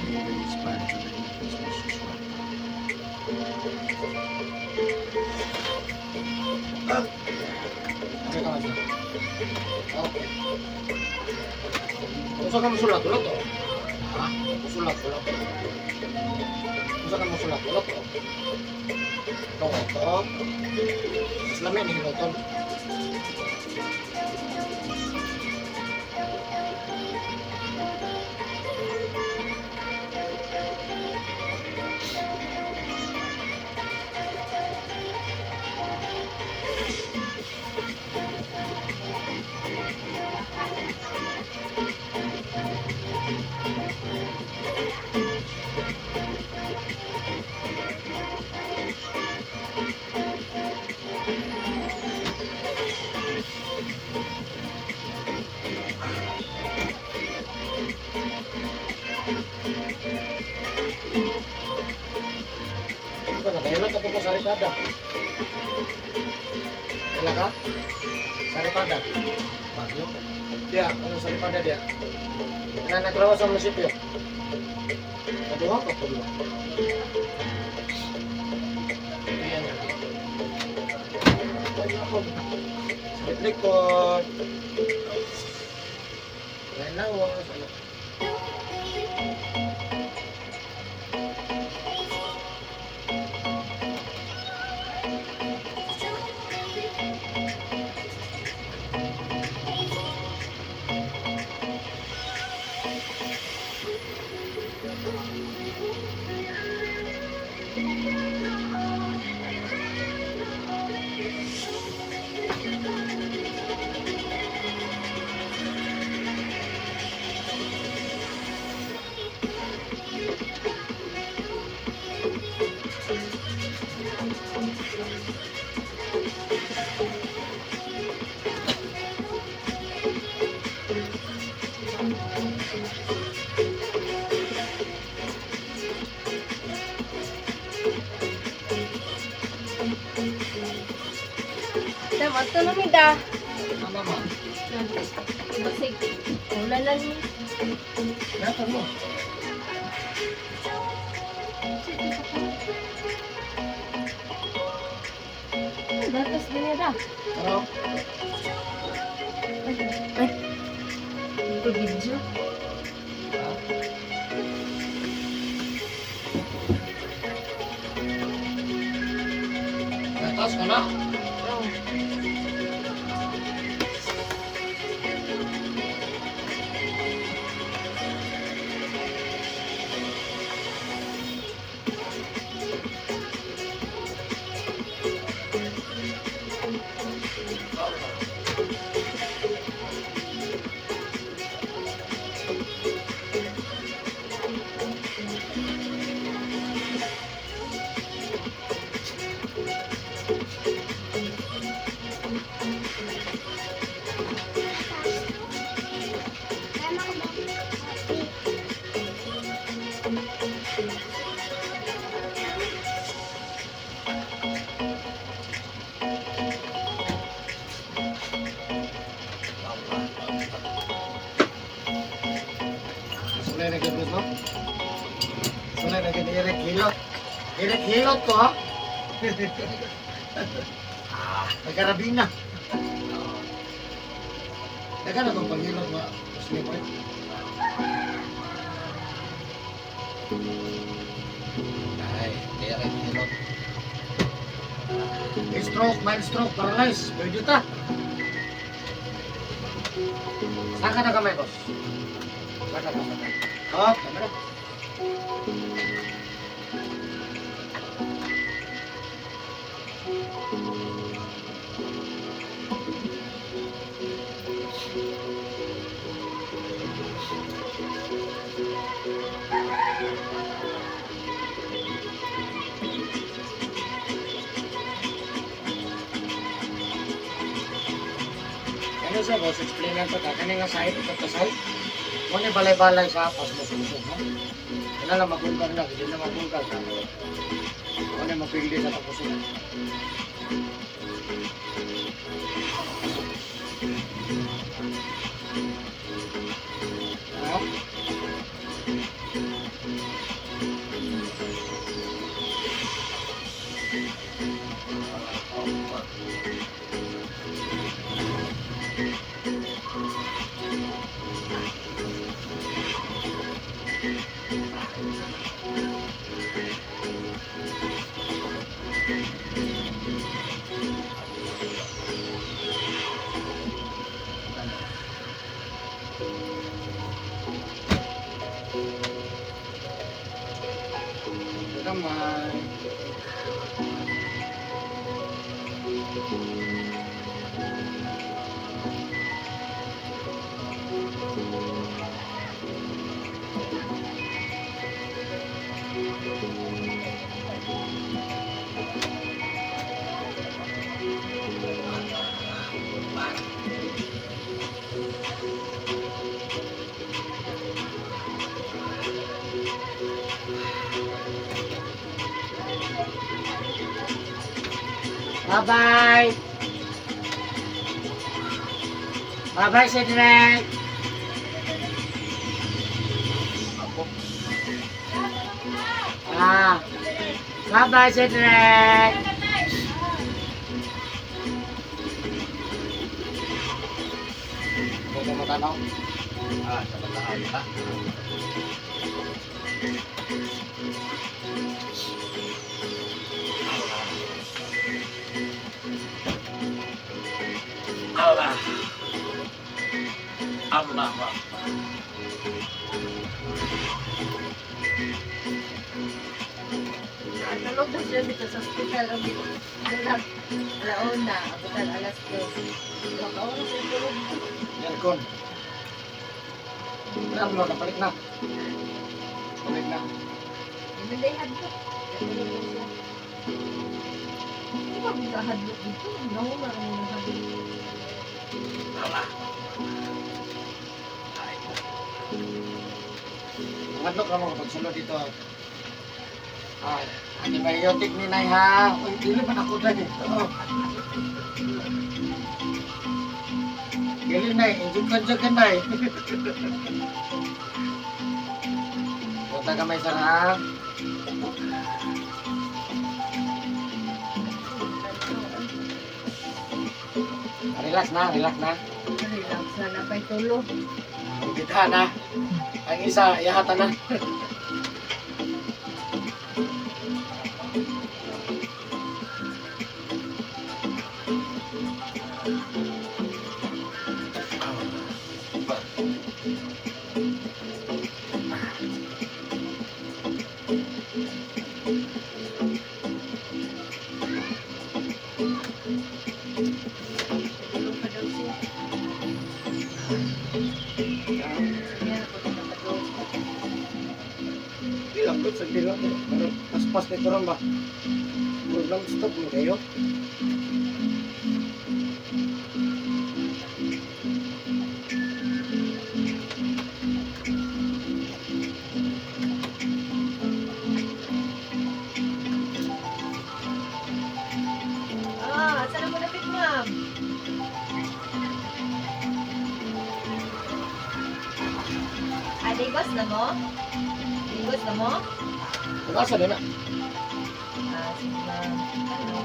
Usah kamu sulat dulu toh. Hah? Sulat. Usah kamu sulat dulu toh. Toh. Selama ini nonton. Enak apa kok sari padang? Enak kah? Sari padang? Masuk. Ya, kalau sari padang dia. Enak rawa sama sip ya. Aduh apa tuh? Iya. Sip record. Enak wah. Matulungida. Mama mo. Basig. Ulan na niya. Dapat mo. Datas din niya da. Ano? Ay. Ito video. Atas ka na. Sulay na gabos mo? Sulay na gabos. Hilot. Hilot ko ha? Nagkarabina. Teka na itong paghilot mo. Muslim mo eh. Ay, direct hilot. Stroke, mild stroke, paralyzed. Pwede ta. Saan ka na kamay, boss? Saan ka. Oh, kamera. Ano sa boss, explain lang ito. Kani nga side, ito ka side. Kung ni balay-balay sa apas mo sumusog, no? Kaya lang magulgar na, hindi na magulgar na. Kung ni mapildi sa tapusog. Ano? Naman. Bye-bye. Bye-bye, Cedric. Ah. Bye-bye, Cedric. Huwag mo tanong. Sa bataan ka. Allah. Allah. Tulog na siya dito sa hospital. Alauna, abutan alas 2. Makauna siya tulog. Yan, Kon. Alam mo, napalik na. Balik na. Hindi hadlok. Tulog na siya. Hindi ba bisa hadlok dito? Nauna ka muna hadlok. Ngadlok na mo, pagsunod dito. Ah, antibiotic ni Nay ha. Uy, dili pa ako dyan eh. Oo. Dili Nay, inject ka Nay. Punta ka may sarang. Relax na, relax na. Relax na na pa'y tulog. Kita na. Ang isa, ihata na. Tulog pa daw siya. Yan ako nakatulog. Dilambot sa dilambot eh. Pero paspas ni Kurang ba? Kurang stop mo kayo. Saan ang malapit, ma'am? Digos na mo? Digos na mo? Nagasa na na. Sige, ma'am. Ano?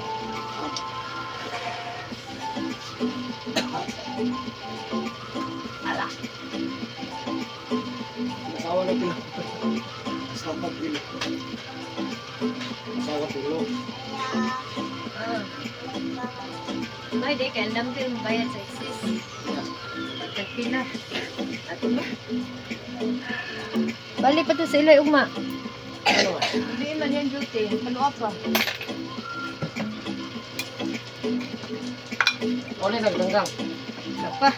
Ala. Asawa na pila. Asawa pila. Asawa pila. May di kaya alam din bayad sa exis. Pagkakpila. Ato mo? Bali pa to sa ilay, ugma. Ano nga? Hindi man yan duty. Ano pa? Uli nagdanggang. Wala pa.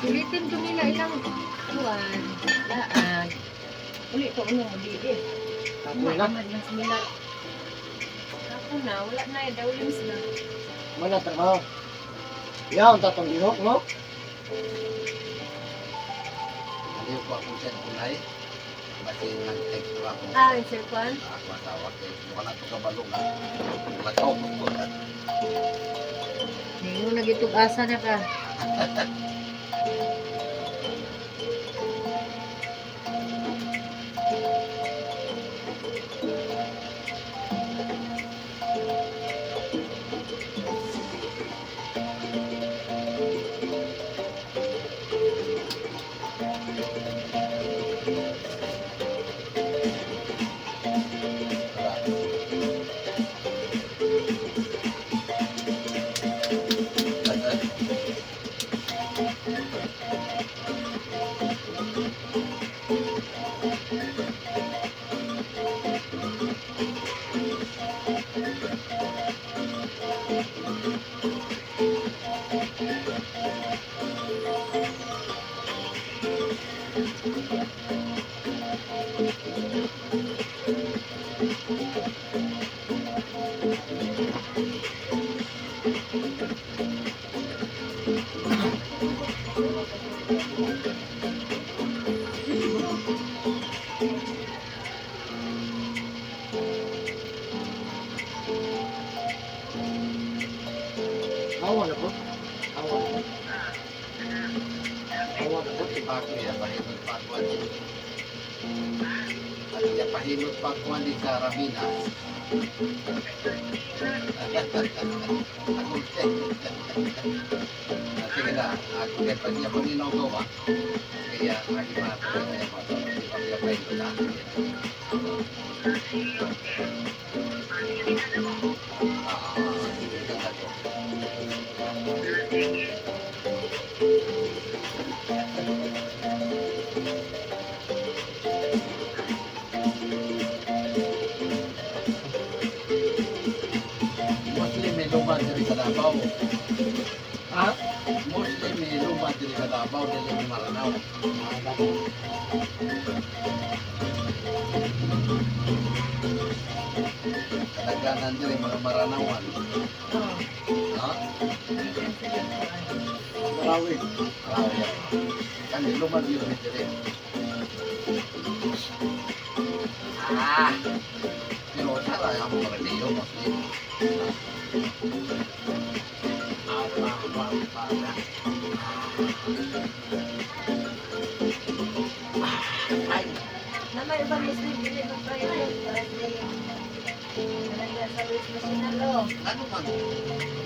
Ulitin ko nila ilang buwan. Daan. Uli ko unang mabili. Ako na. Mas minal. Ako na, wala na eh. Dawlim sila. Mana trabaho. Yan, tatong lihok, no? Hindi ko akong set kulay. Kasi nag-text ko ako. Yung cellphone? Ako asawa ko. Wala ko kabalo na. Wala ko ko. Hindi mo nagitug-asa na ka. Awa na po. Awa na po. Awa na po. Pako ya, pahimot pakuan. At iya pahimot pakuan di Carabina. Ako sige na, ako kaya pag niya panginaw gawa. Kaya lagi mga pagkakaya mo ito. Pagkakaya ko na. Ganda ko. Muslim may lumad diri sa Davao. Ha? Muslim may lumad diri sa Davao dili ni Maranao. Kadaghanan diri mga Maranawan. Oo. Ha? Yan sila po, Marawi. Maranaw. Kani lumad yun diri. Ah. Pero sala ang mga diyo Muslim. Ay, Na may ibang Muslim dili mo pa yun. Para di nalagyan sa wish machine na lo. ano man?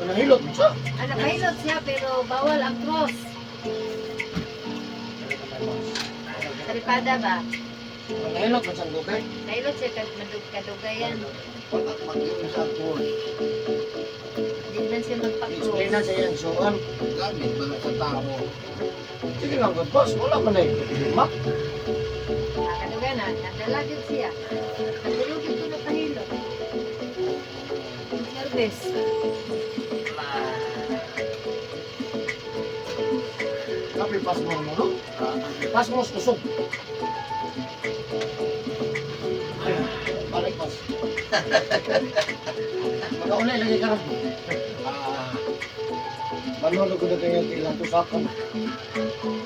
Manahilot mo siya. Anak pilot siya pero bawal ang cross. Tripada ba? Manahilot mo siyang gugay. Pilot siya kadugayan. Patak mag-iwan sa pool. Di man siya magpa-cross. Explain na sa iyang suon. Gamit ba na sa tao? Sige lang, good boss. Wala man eh. Map. Kadugayan na. Nandalagin siya. Nandalugin ko na kahilot. Service. Kapi pas mo mo, no? Pas mo kusog. Ay, balik pas. Makaulay lagi ka rin. Ah, Manolo ko na tingin ilang tusakan.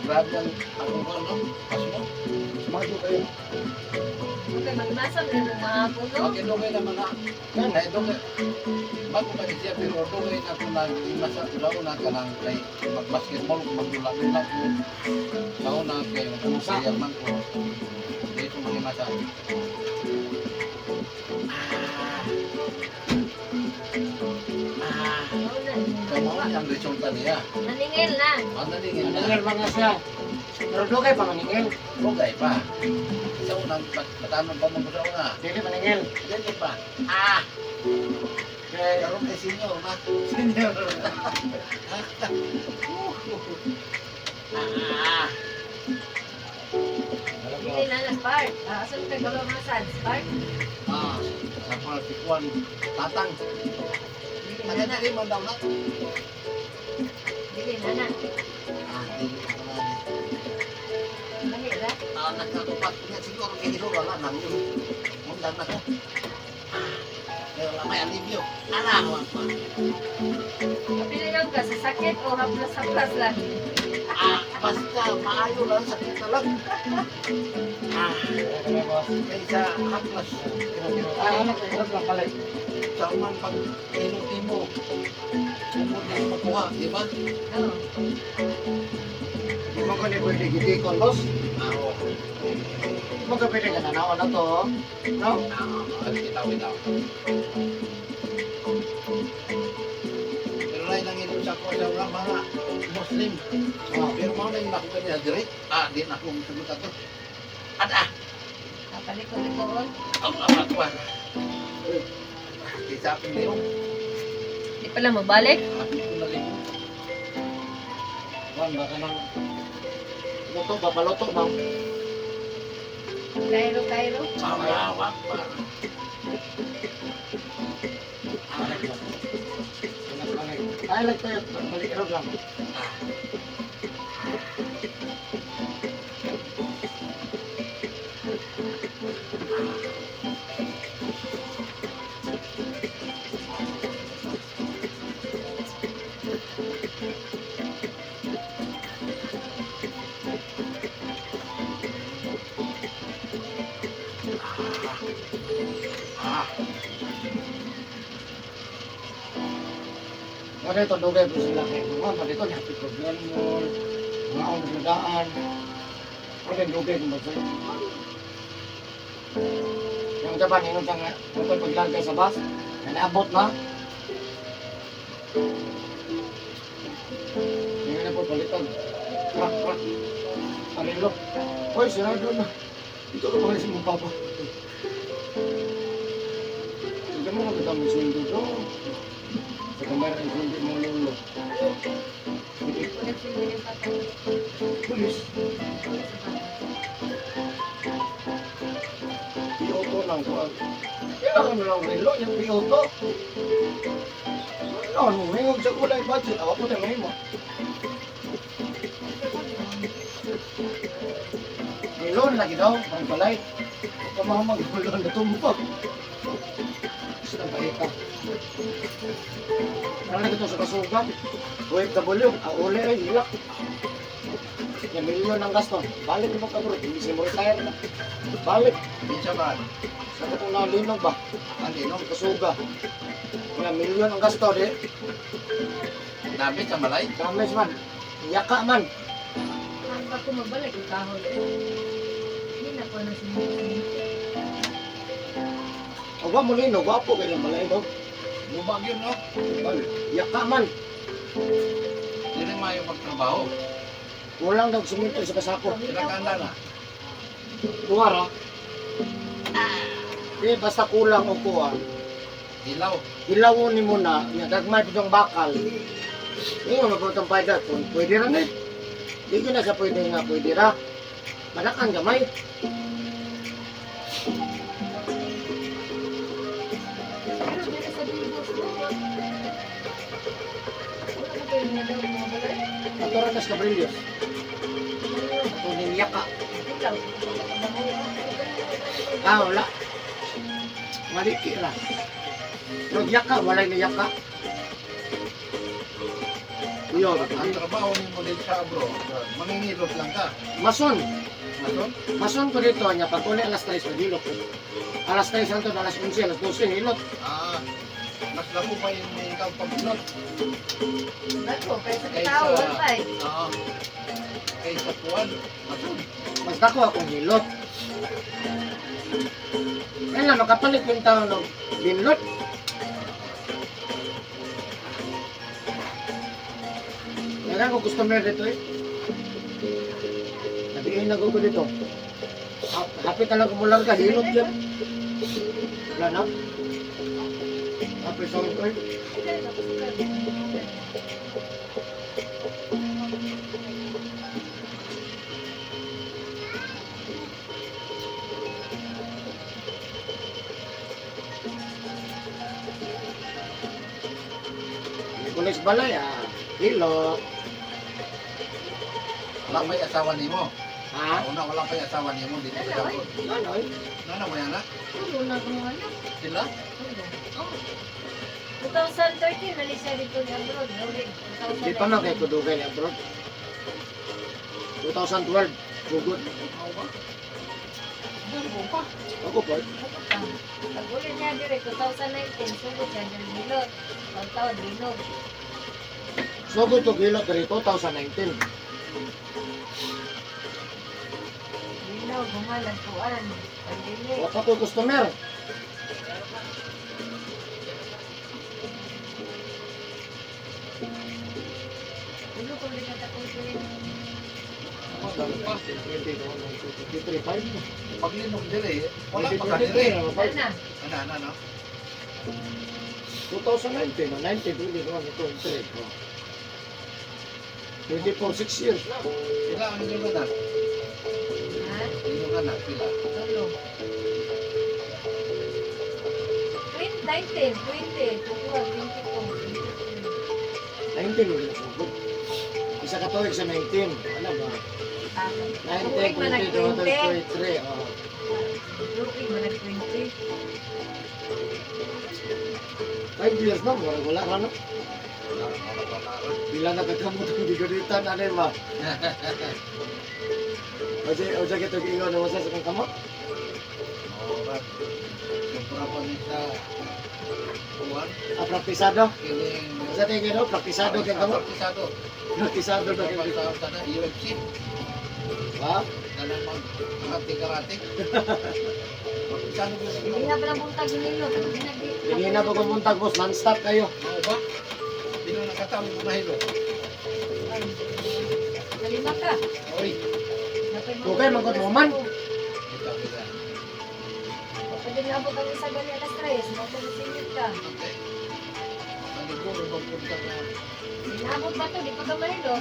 grabe ang ano mo, no? Pas mo? Sumado kayo. Okay, magmasam na ng mga puno. Mag-indungay naman na. Yan. Kaya dungay. Bago pa siya, pero dungay na kung nag-imasa tulaw na ka lang kay mag-basketball, mag-dula-dula ko. Sao na kay mag-usayang man ko. Dito mag-imasa. Kamo ang resulta niya. Naningil na. Ang nalingin na. Maningil mga siya. Pero dugay pa maningil. Bugay pa. Sa unang patanong pa mo sa una. Dili maningil. Dili pa. Ah! Kaya Karoon kay senyor, ma. Senyor. Ah! Hindi na na spark. Asan ka gawin mga sad? Spark? Ah! Sa pagkikuan, tatang. Hindi na na. Nagdali man daw na. Hindi na na. Ah, dili ko na. Mahira. Ah, nagkatupat niya siguro kay Hiro wala nang yun. Mundan na ko. Ah! Pero lamay alibyo. Alam mo pa. Kapiligaw ka sa sakit o haplas-haplas lang. Ah, basta maayo lang sakit na lang. Ah, kaya boss. kaysa haplas. Ah, ano ka hirap lang pala. Sa man pag timo-timo. Umod na makuha, di ba? Oo. Di mo ko ni pwede gitikon, boss. Ah, oo. Di mo ka pwede ka nanawa na to. No? Ah, bitaw. Pero lain lang ito sa ko sa mga Muslim. Oh. Pero mga na yung nakuha niya direct. Ah, di na akong sagot ato. Ada. Kapaliko-likoon. Ang napatuan. Isapin niyo. Di pala mabalik. Sabi ko na rin. Juan, baka nang luto, papaluto, ma'am. Kairo. Malawak pa. Ay, like tayo, balik erog lang. Ah. Ano ito, dugay po sila kayo. Mga dito, happy problem mo. Mga ang nagadaan. Ano yung dugay kung ba't yung jaban, yung sa nga, kung paglagay sa bus, na naabot na. Ngayon na po, balitan. Krak. Alilo. Hoy, sinado na. Dito ka pa rin sa mga papa. Sige mo, magandang may sundo to. Sa kamera ang sundo mo lolo. Pulis. Piyoto lang ko. Kailangan mo lang relo, yung piyoto. Kailangan mo, may huwag sa kulay budget. Awa po na may mo. Relo na lagi daw, ang balay. Pamamag relo na tumpag. Basta balik ka. Ano na ito sa kasugan? Huwag ka bulyo, uli ay hilak. Yung milyon ang gasto. Balik mo ka bro, hindi siya mo retire na. Balik. Minsan ba? Sa katong nalinog ba? Ano? Kasuga. Yung milyon ang gasto di. Dami sa malay? Kamis man. Yaka man. Ang ako mabalik yung kahon. Hindi na po na sinunod. Awa mo lino, gwapo kayo ng balay daw. Bumag yun, no? Yaka man. Hindi rin mayo magtrabaho. Kulang daw suminto sa kasako. Pinaganda na. Duwara. Di basta kulang o kuha. Ilaw. Ilawon ni mo na, dagmay po yung bakal. Hindi mo magputang payda. Kung pwede rin eh. Di ko na sa pwede nga pwede ra. Madakan gamay. Pero dito sa Bigos mo. Wala na kayo na daw mga balay. Aturan na sa Cabrillos. Ito ni Yaka. Ikaw. Wala. Maliki ra. Yung Yaka, wala ni Yaka. Yun. Ang trabaho mo din sa abroad, mangingilot lang ka. Mason. Mason? Mason ko dito niya. Pag uli alas 3, magilot ko. Alas 3 santo, alas 11, alas 12, hilot. Ah, mas labo pa yung may ikaw pagbilot. Bago, kaya sa katawan pa eh. Oo. Kaysa puwan, mason. Mas dako akong hilot. Kaya na, makapalit yung tao ng binlot. Kaya ko customer dito eh. Nabihin na ko dito. Hapit talaga mo lang ka, hilot yan. Wala na. Hapit sa ko eh. Kulis balay hilot. Wala pa yung asawa ni mo. Ha? Una, wala pa yung asawa ni mo dito sa abroad. Ano eh? Nana mo yan, ha? Tulo na kung ano. Sila? Oh. 2013, nalis siya dito ni abroad. Di pa man kayo kudugay na abroad. 2012, bugod. Diyan po pa. Ako po. Pag-uli niya dire, 2019, sugod siya ng bilot. Taon-taon, linog. Sugod to gilot dari 2019. Linog, gumalan, tuan. Pandemik. Wala ko customer. Ulo ko rin natakong tuwin. Mas lalo pa. 23.5. Pag linog dili, wala pa ka dili. Ano na? Ano? 2019, 19, 21, ito, 24, 6 years na. Sila ang linog na. Ha? Linog na, sila. Tulo. 19, 20, 21, 22, 19 ulit sugod. Isa ka tuwig sa 19. Ano ba? 19, 20, 23. Oh. Lupig mo nag-20. 5 years na, wala ka na. Wala pa. Bila nakakamot ang digunitan, ano yun ba? O siya kita ingon na masa sa kang kamot? Orat. Siyempre pa niya sa buwan. Praktisado? Kiling... Sa tingin no, praktisado kang kamot? Praktisado. Praktisado na kang kamot. Sa na UFC. Ha? Na naman karate. Praktisado ko sa Hindi na pala buntag ninyo. Hindi na po kumuntag boss, non-stop kayo. Oo ba? Hindi na nakatawag mo na hilo. Kalima ka. Oy. Okay, magod mo man. Kita. Pwede nga abot ang isa gali alas 3. Mapag-singit ka. Okay. Ano ko, magpunta na. Inabot ba ito? Di pa ka mahilo.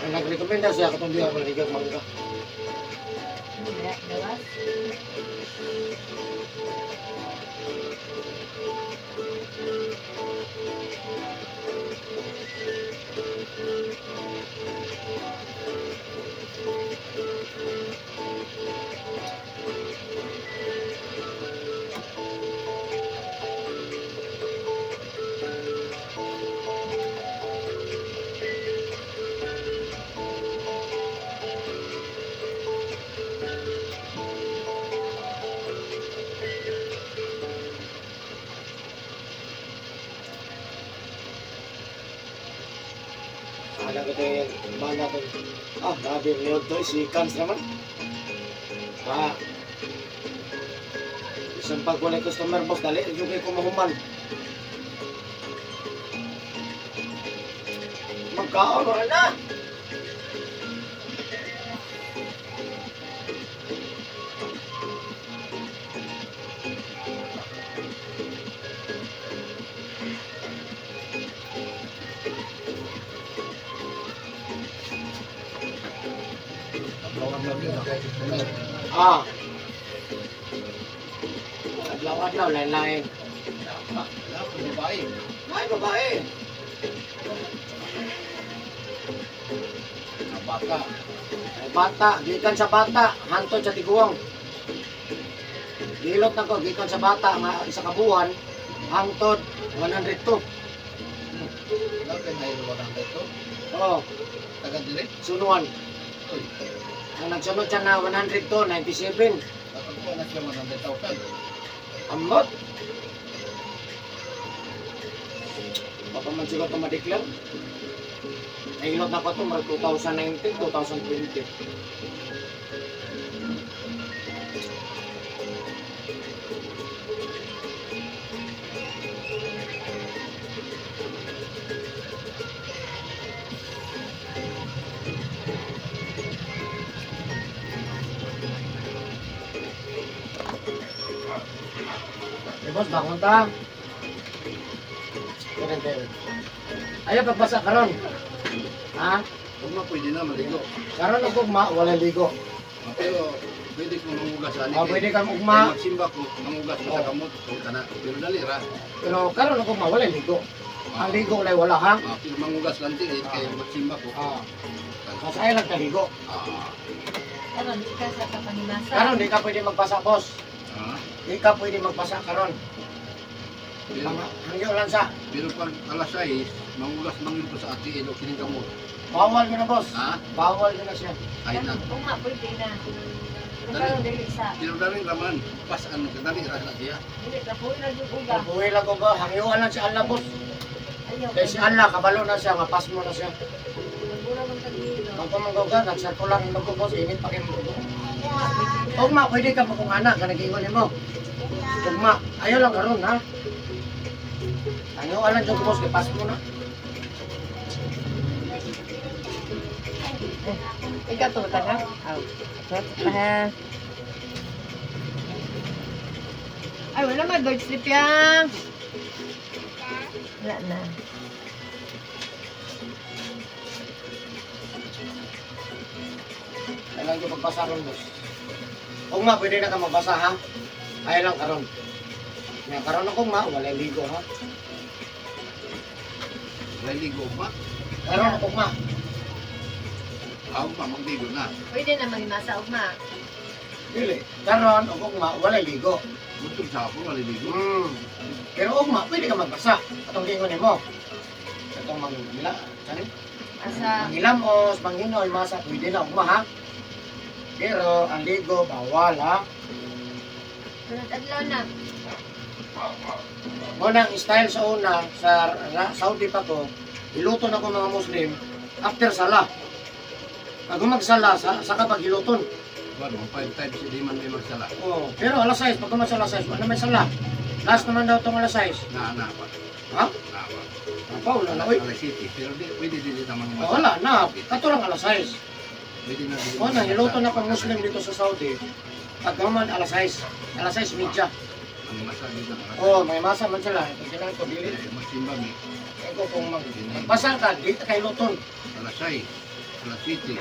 Ang nag-recommenda siya katong diya maligag mangga. Dawas. Ada ko yung banda to. Grabe yun to, si Kans naman. Isang pag wala customer boss, dali, yung kayo kumahuman. Magkaon, wala na. Lawan lagi na kayo. Adlaw-adlaw, lain-lain. Wala po babae. Ay, babae. Na bata. Ay, bata, gikan sa bata, hantod sa tiguang. Gilot na ko, gikan sa bata, isa kabuhan, hantod, 102. Wala kayo na iluwa ng dito. Oo, Taga dili. sunuan. Uy. Ang nagsunod siya na 102, 97. Tatagpuan na siya 100,000. Amot. Baka man siguro ito madeklar. Nailot na ko ito, mga 2019, 2020. Boss, bangon ta. Ganun tayo. Ayaw, pagbasa karon. Ha? Kung na pwede na maligo. Karon ang ugma, walang ligo. Pero pwede kong mangugas ani. Pwede kang ugma. Magsimba ko, mangugas ko sa kamot. Kung kana. Pero dali ra. Pero karon ang ugma, walang ligo. Ang ligo ulay wala ha. Pero mangugas lang din. Kaya magsimba ko. Mas ayaw lang taligo. Ano, di ka sa kapanimasa. Karon di ka pwede magpasa, boss. Di ka pwede magpasa karon. Pero, Hangyo lang sa. pero pag alas 6, mangugas mangin ko sa ati ilo kining kamot. Bawal mo na, boss. Ha? Bawal mo na siya. Ay na. Kung nga, pwede na. Pero dili sa. Pero dali raman. Pas ano dali ra na siya. Dili, kapoy na yung uga. Buhay lang ko ba? Hangyo lang si Allah, boss. Ayaw. Kaya si Allah, kabalo na siya, mapas mo na siya. Magmura mo Magpamanggaw ka, nagsarkular ng magpupos, init pa kayo magpupos. Tugma, pwede ka pa kung anak, ka nag-iwan mo. Tugma, ayaw lang karon ha. Ano, alam dyan kupos, kipas mo na. Ikaw to ka na? Ay, wala may bird sleep yan. Wala na. Kailangan dyan pagbasa ron, boss. Tugma, pwede na ka magbasa ha. Ayaw lang karon. Nga karon ako ma, wala ligo ha. May ligo pa. Karon ako ma. Ako pa, magligo na. Pwede na magmasa ugma. Dili. Karon ako ma, wala ligo. Butog sa ako, maliligo. Pero ugma, pwede ka magbasa. Atong lingon mo. Atong mangila, saan? Asa, Mangilamos, manginoy, masa, pwede na ugma ha. Pero ang ligo, bawal ha. sunod adlaw na. Unang style sa una, sa Saudi pa ko, iluto na ko mga Muslim after sala. Pag magsala, saka pag iluton. Ano, 5 times hindi man may magsala. Oh, pero alas 6, pag kumas alas 6, wala may sala. Last naman daw itong alas 6. Na pa. Ha? Na pa. Apa, wala na, oy. Alas City. Pero pwede din dito mga Oh, wala na, kato lang alas 6. Pwede na din. O na, iluto na pang Muslim dito sa Saudi. Pag kuman alas 6, alas 6 media. Ang masa dito. Oh, may masa man sila. Pag kailangan ko, dili. Magsimbang eh. Eko kung magbasa ka, di ka kay luton. Alas 6. Alas City.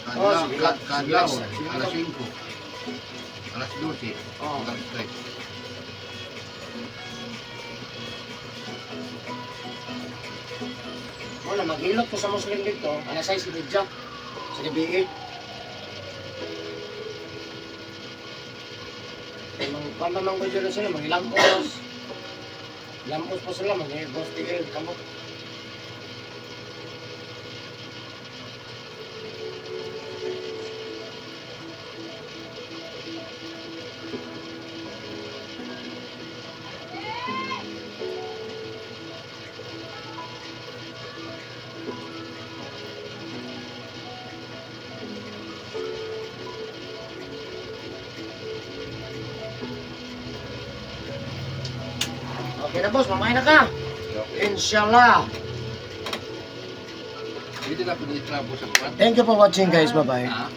Oh, Kadlaw. sige. Kadlaw. Sige. Alas 5. Alas 12. Oh. Alas 3. Wala, mag-ilot ko sa Muslim dito, alas 6 media. Sa gabi. Pamamang ko dyan sila, mag-ilamos. Ilamos pa sila, mag-ilamos tigil, kamot. Okay na boss, mamain na ka. Inshallah. Pwede na pwede itrabo sa kuwan. Thank you for watching guys, bye-bye. Ah.